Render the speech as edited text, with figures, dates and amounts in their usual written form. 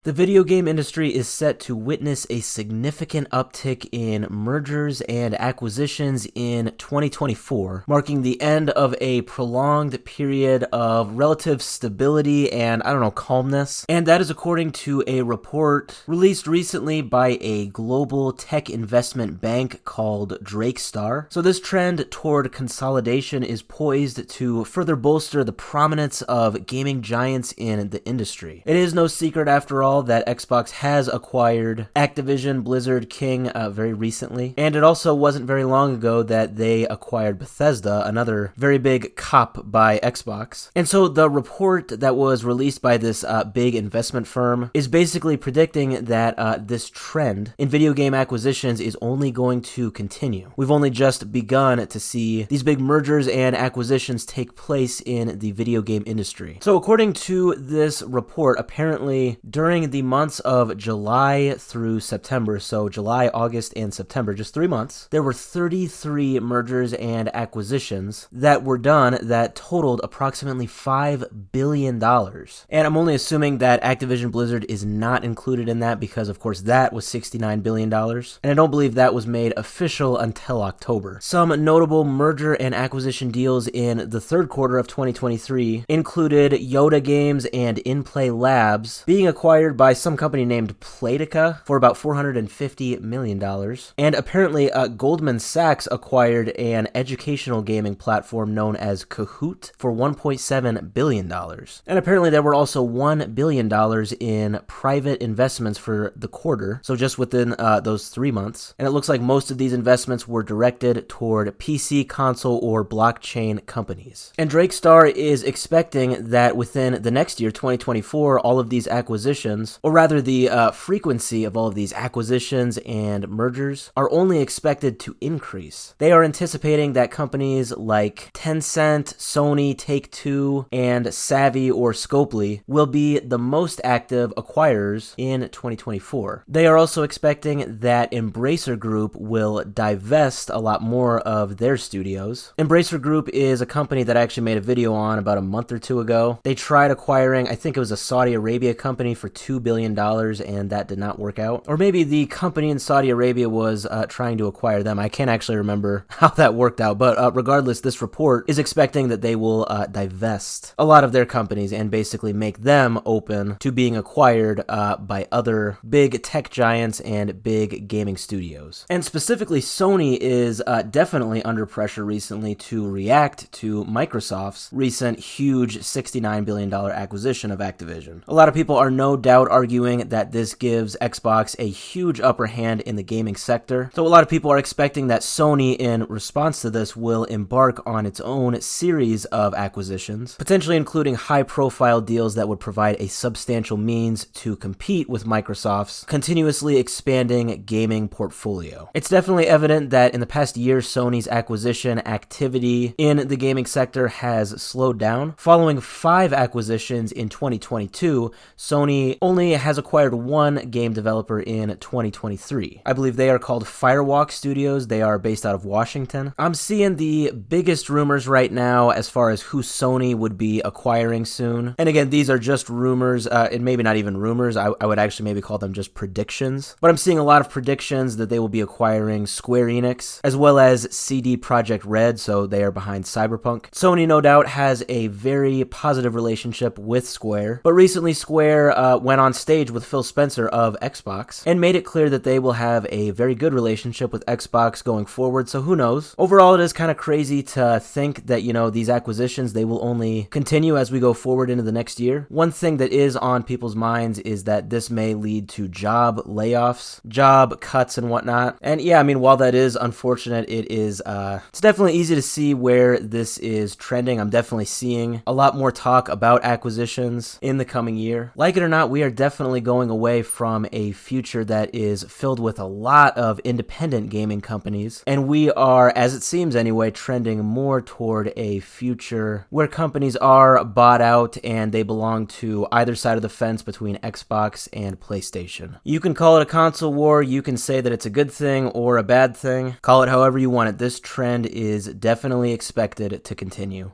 The video game industry is set to witness a significant uptick in mergers and acquisitions in 2024, marking the end of a prolonged period of relative stability and, calmness. And that is according to a report released recently by a global tech investment bank called Drakestar. So this trend toward consolidation is poised to further bolster the prominence of gaming giants in the industry. It is no secret, after all, that Xbox has acquired Activision Blizzard King very recently, and it also wasn't very long ago that they acquired Bethesda, another very big cop by Xbox. And so the report that was released by this big investment firm is basically predicting that this trend in video game acquisitions is only going to continue. We've only just begun to see these big mergers and acquisitions take place in the video game industry. So according to this report, apparently during the months of July through September, so July, August, and September, just 3 months, there were 33 mergers and acquisitions that were done that totaled approximately $5 billion. And I'm only assuming that Activision Blizzard is not included in that because, of course, that was $69 billion. And I don't believe that was made official until October. Some notable merger and acquisition deals in the third quarter of 2023 included Yoda Games and In-Play Labs being acquired by some company named Playtika for about $450 million. And apparently, Goldman Sachs acquired an educational gaming platform known as Kahoot for $1.7 billion. And apparently, there were also $1 billion in private investments for the quarter, so just within those 3 months. And it looks like most of these investments were directed toward PC, console, or blockchain companies. And Drakestar is expecting that within the next year, 2024, all of these acquisitions, or rather the frequency of all of these acquisitions and mergers, are only expected to increase. They are anticipating that companies like Tencent, Sony, Take-Two, and Savvy or Scopely will be the most active acquirers in 2024. They are also expecting that Embracer Group will divest a lot more of their studios. Embracer Group is a company that I actually made a video on about a month or two ago. They tried acquiring, I think it was a Saudi Arabia company for $2 billion, and that did not work out. Or maybe the company in Saudi Arabia was trying to acquire them. I can't actually remember how that worked out, but regardless, this report is expecting that they will divest a lot of their companies and basically make them open to being acquired by other big tech giants and big gaming studios. And specifically, Sony is definitely under pressure recently to react to Microsoft's recent huge $69 billion acquisition of Activision. A lot of people are no doubt arguing that this gives Xbox a huge upper hand in the gaming sector. So a lot of people are expecting that Sony, in response to this, will embark on its own series of acquisitions, potentially including high-profile deals that would provide a substantial means to compete with Microsoft's continuously expanding gaming portfolio. It's definitely evident that in the past year, Sony's acquisition activity in the gaming sector has slowed down. Following 5 acquisitions in 2022, Sony only has acquired one game developer in 2023. I believe they are called Firewalk Studios. They are based out of Washington. I'm seeing the biggest rumors right now as far as who Sony would be acquiring soon. And again, these are just rumors, and maybe not even rumors. I would actually maybe call them just predictions. But I'm seeing a lot of predictions that they will be acquiring Square Enix, as well as CD Projekt Red, so they are behind Cyberpunk. Sony, no doubt, has a very positive relationship with Square, but recently Square went on stage with Phil Spencer of Xbox and made it clear that they will have a very good relationship with Xbox going forward, so who knows? Overall, it is kind of crazy to think that, these acquisitions, they will only continue as we go forward into the next year. One thing that is on people's minds is that this may lead to job layoffs, job cuts, and whatnot. And yeah, while that is unfortunate, it's definitely easy to see where this is trending. I'm definitely seeing a lot more talk about acquisitions in the coming year. Like it or not, we are definitely going away from a future that is filled with a lot of independent gaming companies, and we are, as it seems anyway, trending more toward a future where companies are bought out and they belong to either side of the fence between Xbox and PlayStation. You can call it a console war, you can say that it's a good thing or a bad thing, call it however you want it. This trend is definitely expected to continue.